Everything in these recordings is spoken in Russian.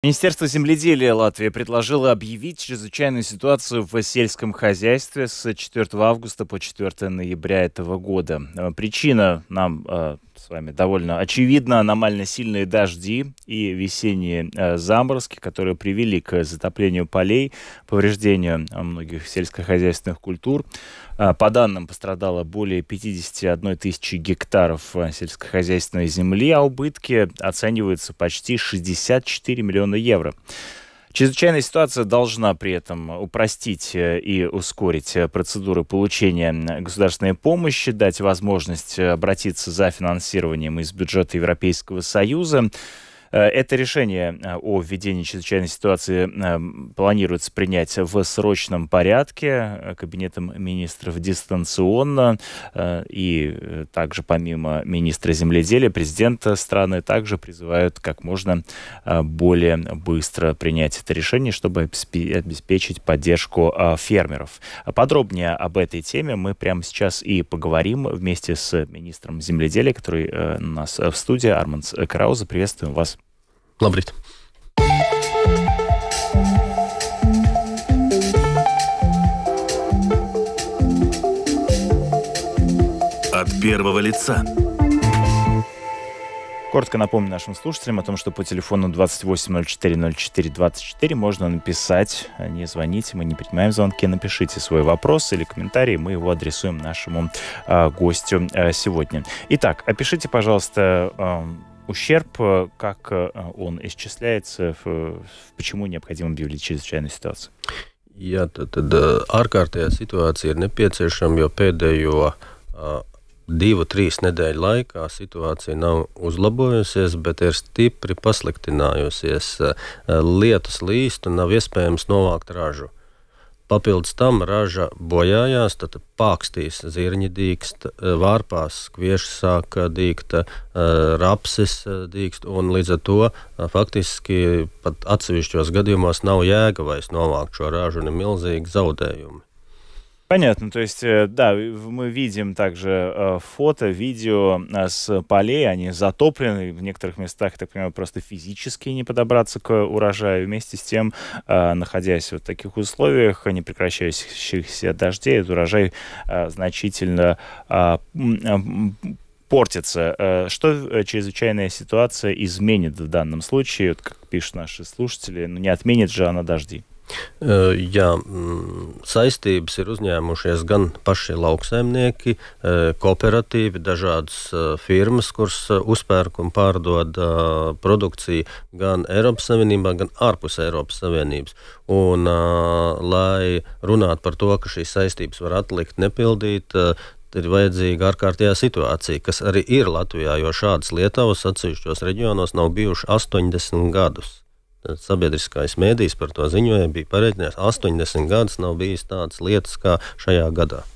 Министерство земледелия Латвии предложило объявить чрезвычайную ситуацию в сельском хозяйстве с 4 августа по 4 ноября этого года. Причина нам с вами довольно очевидна: аномально сильные дожди и весенние заморозки, которые привели к затоплению полей, повреждению многих сельскохозяйственных культур. По данным, пострадало более 51 тысячи гектаров сельскохозяйственной земли, а убытки оцениваются почти 64 миллиона евро. Чрезвычайная ситуация должна при этом упростить и ускорить процедуры получения государственной помощи, дать возможность обратиться за финансированием из бюджета Европейского Союза. Это решение о введении чрезвычайной ситуации планируется принять в срочном порядке Кабинетом министров дистанционно. И также помимо министра земледелия, президента страны также призывают как можно более быстро принять это решение, чтобы обеспечить поддержку фермеров. Подробнее об этой теме мы прямо сейчас и поговорим вместе с министром земледелия, который у нас в студии, Армандс Крауза. Приветствуем вас. Labrīt. От первого лица. Коротко напомню нашим слушателям о том, что по телефону 28040424 можно написать, не звоните, мы не принимаем звонки, напишите свой вопрос или комментарий, мы его адресуем нашему гостю сегодня. Итак, опишите, пожалуйста, ущерб, как он исчисляется, почему необходимо объявить чрезвычайную ситуацию? Jā, tad ārkārtējā situācija ir nepieciešama, jo pēdējo 2-3 nedēļu laikā situācija nav uzlabojusies, bet ir stipri pasliktinājusies. Lietus līst un nav iespējams novākt ražu. Papildus tam raža bojājās, tad pākstīs zirņi dīkst, vārpās kvieši sāk dīgt, rapsis dīkst, un līdz ar to faktiski pat atsevišķos gadījumos nav jēga vairs novākt šo ražu, un ir milzīgi zaudējumi. Понятно, то есть, да, мы видим также фото, видео с полей, они затоплены, в некоторых местах, так понимаю, просто физически не подобраться к урожаю. Вместе с тем, находясь в таких условиях непрекращающихся дождей, этот урожай значительно портится. Что чрезвычайная ситуация изменит в данном случае, вот как пишут наши слушатели, не отменит же она дожди? Jā, saistības ir uzņēmušies gan paši lauksaimnieki, kooperatīvi, dažādas firmas, kuras uzpērk un pārdod produkciju gan Eiropas Savienībā, gan ārpus Eiropas Savienības. Un, lai runātu par to, ka šīs saistības var atlikt, nepildīt, ir vajadzīga ārkārtējā situācija, kas arī ir Latvijā, jo šādas lietavas atsevišķos reģionos nav bijuši 80 gadus. Sabiedriskais mēdījis par to ziņoja, bija pareiķinājums, 80 gadus nav bijis tādas lietas, kā šajā gadā.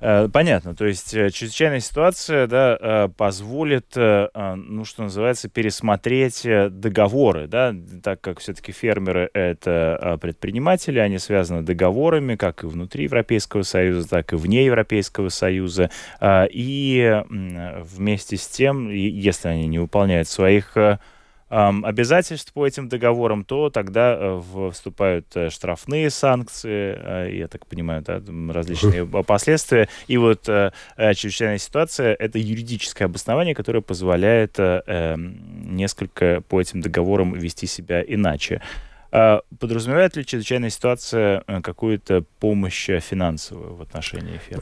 Понятно, то есть чрезвычайная ситуация, да, позволит, ну, что называется, пересмотреть договоры, да, так как все-таки фермеры — это предприниматели, они связаны договорами как и внутри Европейского Союза, так и вне Европейского Союза, и вместе с тем, если они не выполняют своих обязательств по этим договорам, то тогда вступают штрафные санкции, я так понимаю, да, различные последствия. И вот чрезвычайная ситуация — это юридическое обоснование, которое позволяет несколько по этим договорам вести себя иначе. Подразумевает ли чрезвычайная ситуация какую-то помощь финансовую в отношении фирм?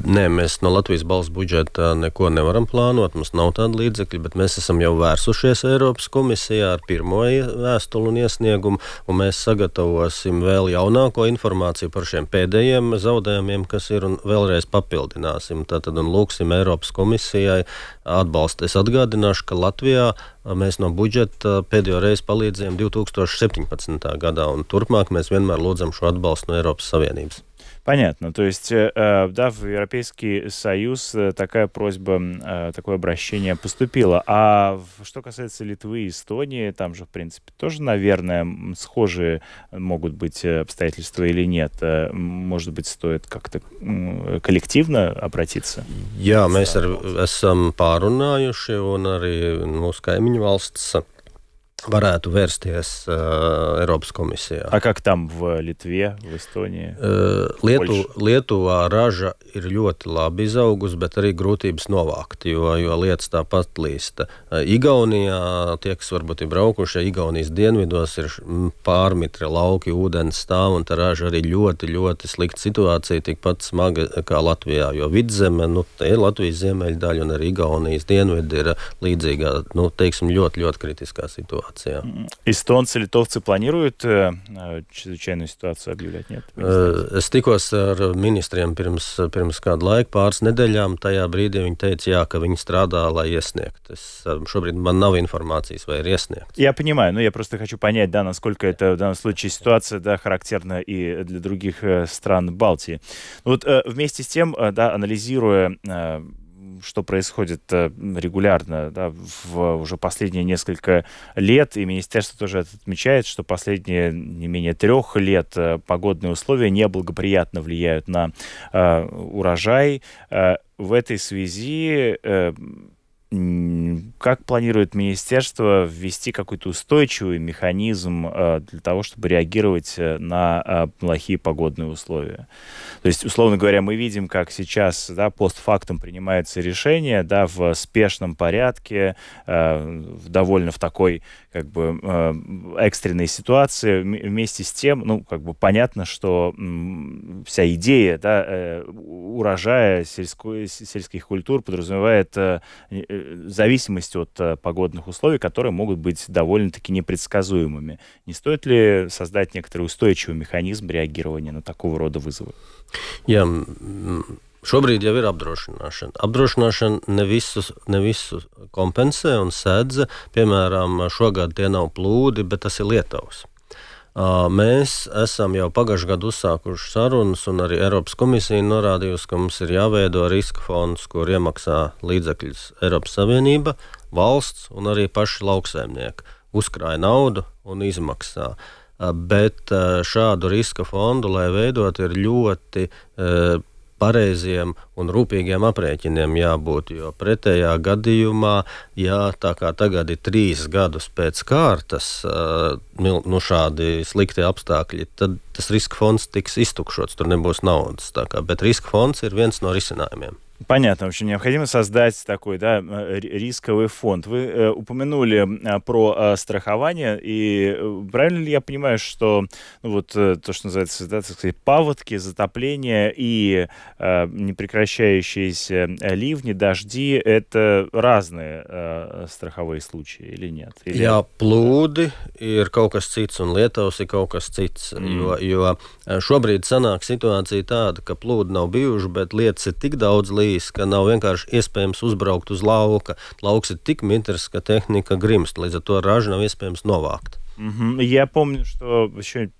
Nē, mēs no Latvijas valsts budžeta neko nevaram plānot, mums nav tāda līdzekļa, bet mēs esam jau vērsušies Eiropas komisijā ar pirmo vēstuli un iesniegumu, un mēs sagatavosim vēl jaunāko informāciju par šiem pēdējiem zaudējumiem, kas ir, un vēlreiz papildināsim. Tātad un lūksim Eiropas komisijai atbalstu. Es atgādināšu, ka Latvijā mēs no budžeta pēdējo reizi palīdzējām 2017. gadā, un turpmāk mēs vienmēr lūdzam šo atbalstu no Eiropas Savienības. Понятно. То есть, да, в Европейский Союз такая просьба, такое обращение поступило. А что касается Литвы и Эстонии, там же, в принципе, тоже, наверное, схожие могут быть обстоятельства или нет? Может быть, стоит как-то коллективно обратиться? Jā, mēs esam pārunājuši, un arī mūsu kaimiņu valsts varētu vērsties Eiropas komisijā. А как там в Литве, в Эстонии? Lietuvā raža ir ļoti labi izaugusi, bet arī grūtības novākt, jo lietas tāpat līsta. Igaunijā, tie, kas varbūt ir braukuši, Igaunijas dienvidos ir pārmitri lauki, ūdens stāv, un tā raža arī ļoti, ļoti slikta situācija, tikpat smaga kā Latvijā, jo vidzeme, te ir Latvijas ziemeļdaļa, un arī Igaunijas dienvidi ir līdzīgā, teiksim, ļoti, ļoti kritiskā situācija. Эстонцы, литовцы планируют чрезвычайную ситуацию объявлять? Нет? Es tikos ar ministriem pirms kādu laiku, pāris nedēļām. Tajā brīdī viņi teica, jā, ka viņi strādā, lai iesniegtu. Šobrīd man nav информации, vai ir iesniegts. Я понимаю, но я просто хочу понять, да, насколько это в данном случае ситуация, да, характерна и для других стран Балтии. Вот вместе с тем, да, анализируя что происходит регулярно, да, уже последние несколько лет, и министерство тоже это отмечает, что последние не менее 3 лет погодные условия неблагоприятно влияют на урожай. В этой связи как планирует министерство ввести какой-то устойчивый механизм для того, чтобы реагировать на плохие погодные условия? То есть, условно говоря, мы видим, как сейчас, да, постфактум принимается решение, да, в спешном порядке, довольно в такой как бы экстренной ситуации. Вместе с тем, как бы понятно, что вся идея, да, урожая сельских культур подразумевает зависимость от погодных условий, которые могут быть довольно-таки непредсказуемыми. Не стоит ли создать некоторый устойчивый механизм реагирования на такого рода вызовы? Jā, šobrīd jau ir apdrošināšana. Apdrošināšana ne visu kompensē un sedza. Piemēram, šogad tie nav plūdi, bet tas ir Lietuvas. Mēs esam jau pagājušajā gadā uzsākuši sarunas, un arī Eiropas komisija norādījusi, ka mums ir jāveido riska fonds, kur iemaksā līdzekļus Eiropas Savienība, valsts un arī paši lauksaimnieki. Uzkrāja naudu un izmaksā. Bet šādu riska fondu, lai veidot, ir ļoti pareiziem un rūpīgiem aprēķiniem jābūt, jo pretējā gadījumā, ja tā kā tagad ir 3 gadus pēc kārtas, šādi slikti apstākļi, tad tas riska fonds tiks iztukšots, tur nebūs naudas. Bet riska fonds ir viens no risinājumiem. Понятно. В общем, необходимо создать такой, да, рисковый фонд. Вы упомянули про страхование, и правильно ли я понимаю, что то, что называется, да, так сказать, паводки, затопления и непрекращающиеся ливни, дожди — это разные страховые случаи или нет? Jā, plūdi ir kaut kas cits, un Lietuvas ir kaut kas cits, jo šobrīd sanāk situācija tāda, ka plūdi nav bijuši, bet lietas ir tik daudz līs, ka nav vienkārši iespējams uzbraukt uz lauka. Lauks ir tik mitrs, ka tehnika grimst, līdz ar to ražu nav iespējams novākt. Я помню, что еще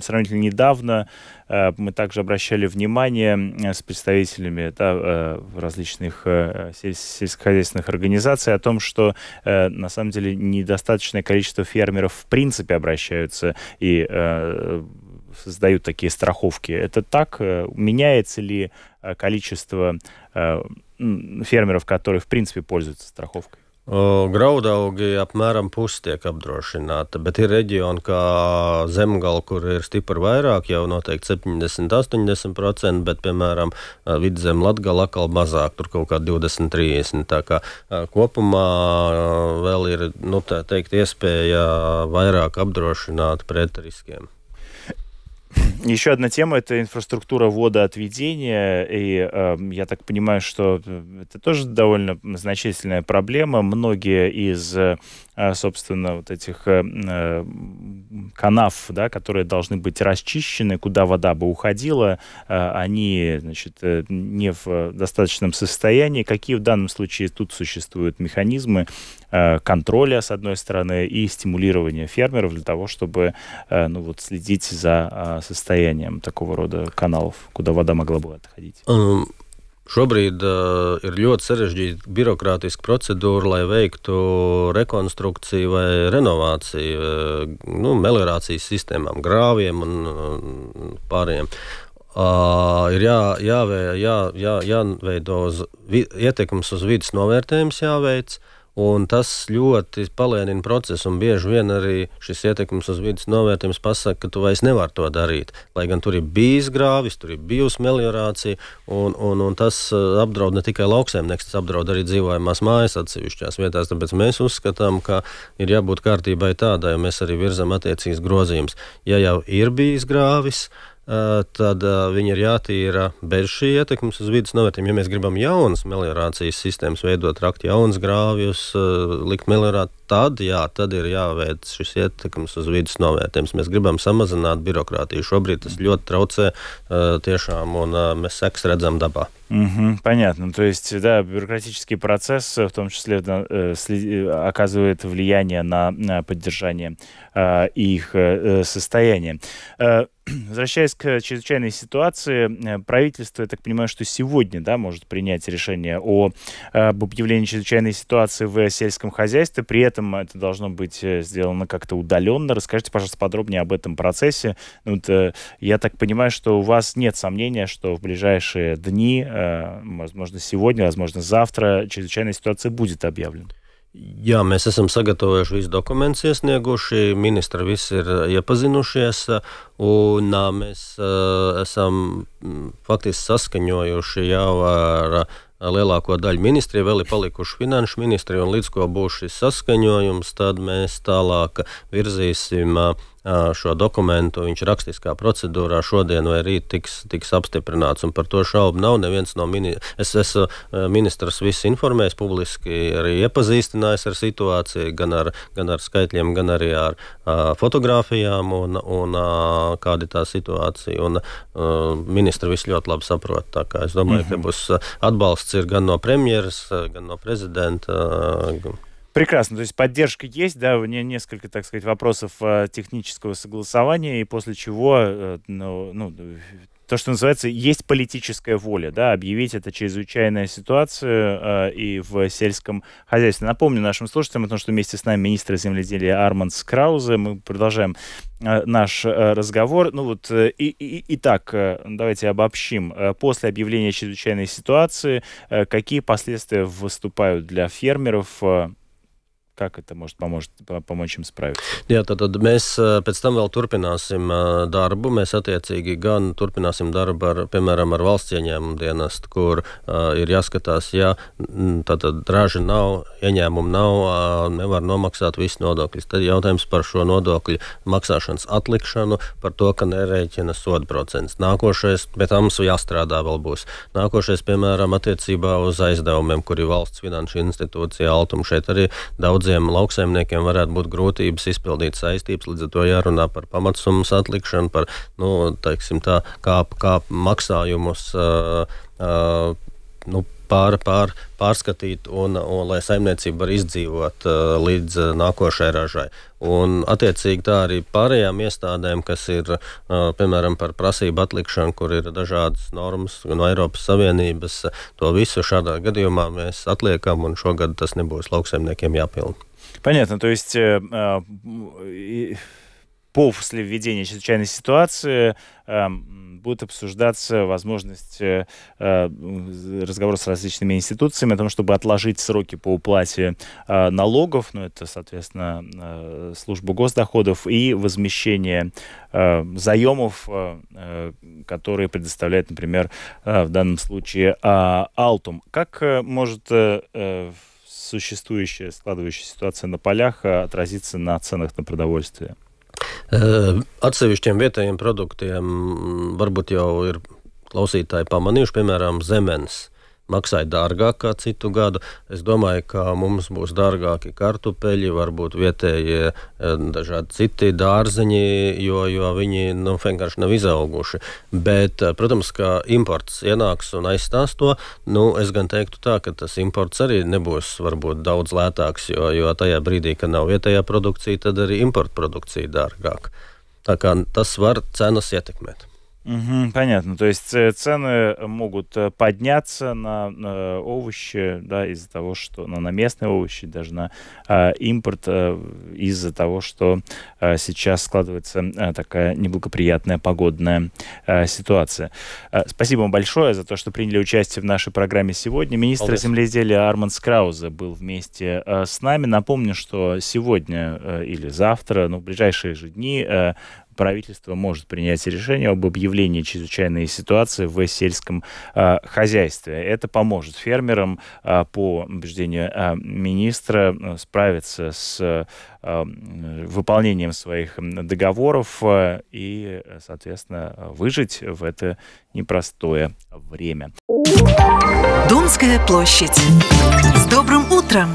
сравнительно недавно мы также обращали внимание с представителями, да, различных сельскохозяйственных организаций о том, что на самом деле недостаточное количество фермеров в принципе обращаются и создают такие страховки. Это так? Меняется ли количество фермеров, которые в принципе пользуются страховкой? Graudaugi apmēram pusi tiek apdrošināta, bet ir reģioni kā Zemgala, kur ir stipri vairāk, jau noteikti 70–80%, bet, piemēram, Vidzem Latgala atkal mazāk, tur kaut kā 20–30%. Tā kā kopumā vēl ir, tā teikt, iespēja vairāk apdrošināt pret riskiem. Еще одна тема — это инфраструктура водоотведения, и я так понимаю, что это тоже довольно значительная проблема. Многие из, собственно, вот этих канав, да, которые должны быть расчищены, куда вода бы уходила, они, значит, не в достаточном состоянии. Какие в данном случае тут существуют механизмы контроля, с одной стороны, и стимулирования фермеров для того, чтобы следить за состоянием такого рода каналов, куда вода могла бы отходить? Šobrīd ir ļoti sarežģīta birokrātiska procedūra, lai veiktu rekonstrukciju vai renovāciju meliorācijas sistēmām, grāviem un pārējiem. Ir jāveido ietekmes uz vides novērtējums jāveic, un tas ļoti palēnina procesu, un bieži vien arī šis ietekmes uz vides novērtējums pasaka, ka tu vairs nevar to darīt, lai gan tur ir bijis grāvis, tur ir bijusi meliorācija, un tas apdraud ne tikai lauksaimnieks, tas apdraud arī dzīvojamās mājas atsevišķās vietās, tāpēc mēs uzskatām, ka ir jābūt kārtībai tādai, un mēs arī virzam attiecīgas grozījumus. Ja jau ir bijis grāvis, tad viņi ir jātīra bez šī ietekmes uz vides novērtējumu. Ja mēs gribam jaunas meliorācijas sistēmas veidot, rakt jaunas grāvjus, likt meliorāt, tad ir jāveic šis ietekmes uz vides novērtējums. Mēs gribam samazināt birokrātiju. Шобрид tas ļoti traucē tiešām, un mēs sekas redzam dabā. Понятно. То есть, да, бюрократический процесс в том числе оказывает влияние на поддержание их состояния. Возвращаясь к чрезвычайной ситуации, правительство, я так понимаю, что сегодня, да, может принять решение об объявлении чрезвычайной ситуации в сельском хозяйстве. При этом это должно быть сделано как-то удаленно. Расскажите, пожалуйста, подробнее об этом процессе. Вот, я так понимаю, что у вас нет сомнения, что в ближайшие дни, возможно, сегодня, возможно, завтра чрезвычайная ситуация будет объявлена. Jā, mēs esam sagatavojuši visu dokumentus iesnieguši, ministri visi ir iepazinušies, un mēs esam faktiski saskaņojuši jau ar lielāko daļu ministriju, vēl ir palikuši finanšu ministri, un līdz ko būs šis saskaņojums, tad mēs tālāk virzīsim šo dokumentu, viņš rakstiskā procedūrā šodien vai rīt tiks apstiprināts, un par to šaubu nav. Neviens no es esmu ministrs viss informējis, publiski arī iepazīstinājis ar situāciju, gan ar skaitļiem, gan arī ar fotogrāfijām, un kāda ir tā situācija, un ministri viss ļoti labi saprot, tā kā es domāju, ka būs atbalsts ir gan no premjeras, gan no prezidenta. Прекрасно, то есть поддержка есть, да, несколько, так сказать, вопросов технического согласования, и после чего, то, что называется, есть политическая воля, да, объявить это чрезвычайная ситуация и в сельском хозяйстве. Напомню нашим слушателям о том, что вместе с нами министр земледелия Армандс Краузе. Мы продолжаем наш разговор. Итак, давайте обобщим. После объявления чрезвычайной ситуации, какие последствия выступают для фермеров? Как это может помочь им справиться? Jā, tad mēs pēc tam vēl turpināsim darbu. Mēs attiecīgi gan turpināsim darbu piemēram, ar valsts ieņēmumu dienestu, kur ir jāskatās, ja tātad raža nav, ieņēmumu nav, nevar nomaksāt visu nodokļus. Tad jautājums par šo nodokļu maksāšanas atlikšanu, par to, ka nerēķina soda procents. Nākošais, bet mums jāstrādā vēl būs. Nākošais, piemēram, attiecībā uz aizdevumiem, kuri valsts finanšu institūcija Altuma. Šeit arī daudz lauksaimniekiem varētu būt grūtības izpildīt saistības, līdz ar to jārunā par pamatsummas atlikšanu, par, teiksim tā, kā maksājumus pārskatīt un lai saimniecība var izdzīvot līdz nākošai ražai. Un attiecīgi tā arī pārējām iestādēm, kas ir, piemēram, par prasību atlikšanu, kur ir dažādas normas no Eiropas Savienības, to visu šādā gadījumā mēs atliekam, un šogad tas nebūs lauksaimniekiem jāpilna. Понятно, то есть после введения чрезвычайной ситуации будет обсуждаться возможность разговора с различными институциями о том, чтобы отложить сроки по уплате налогов, это, соответственно, служба госдоходов, и возмещение заемов, которые предоставляет, например, в данном случае Алтум. Как может существующая, складывающаяся ситуация на полях отразиться на ценах на продовольствие? Atsevišķiem vietējiem produktiem varbūt jau ir klausītāji pamanījuši, piemēram, zemenes maksāja dārgāk kā citu gadu. Es domāju, ka mums būs dārgāki kartupeļi, varbūt vietējie dažādi citi dārzeņi, jo viņi vienkārši nav izauguši. Bet, protams, ka imports ienāks un aizstās to, es gan teiktu tā, ka tas imports arī nebūs varbūt daudz lētāks, jo tajā brīdī, kad nav vietējā produkcija, tad arī importa produkcija dārgāk. Tā kā tas var cenas ietekmēt. Понятно. То есть цены могут подняться на овощи, да, из-за того, что на местные овощи, даже на импорт, из-за того, что сейчас складывается такая неблагоприятная погодная ситуация. Спасибо вам большое за то, что приняли участие в нашей программе сегодня. Министр земледелия Армандс Краузе был вместе с нами. Напомню, что сегодня или завтра, в ближайшие же дни, правительство может принять решение об объявлении чрезвычайной ситуации в сельском хозяйстве. Это поможет фермерам, по убеждению министра, справиться с выполнением своих договоров и, соответственно, выжить в это непростое время. Домская площадь. С добрым утром!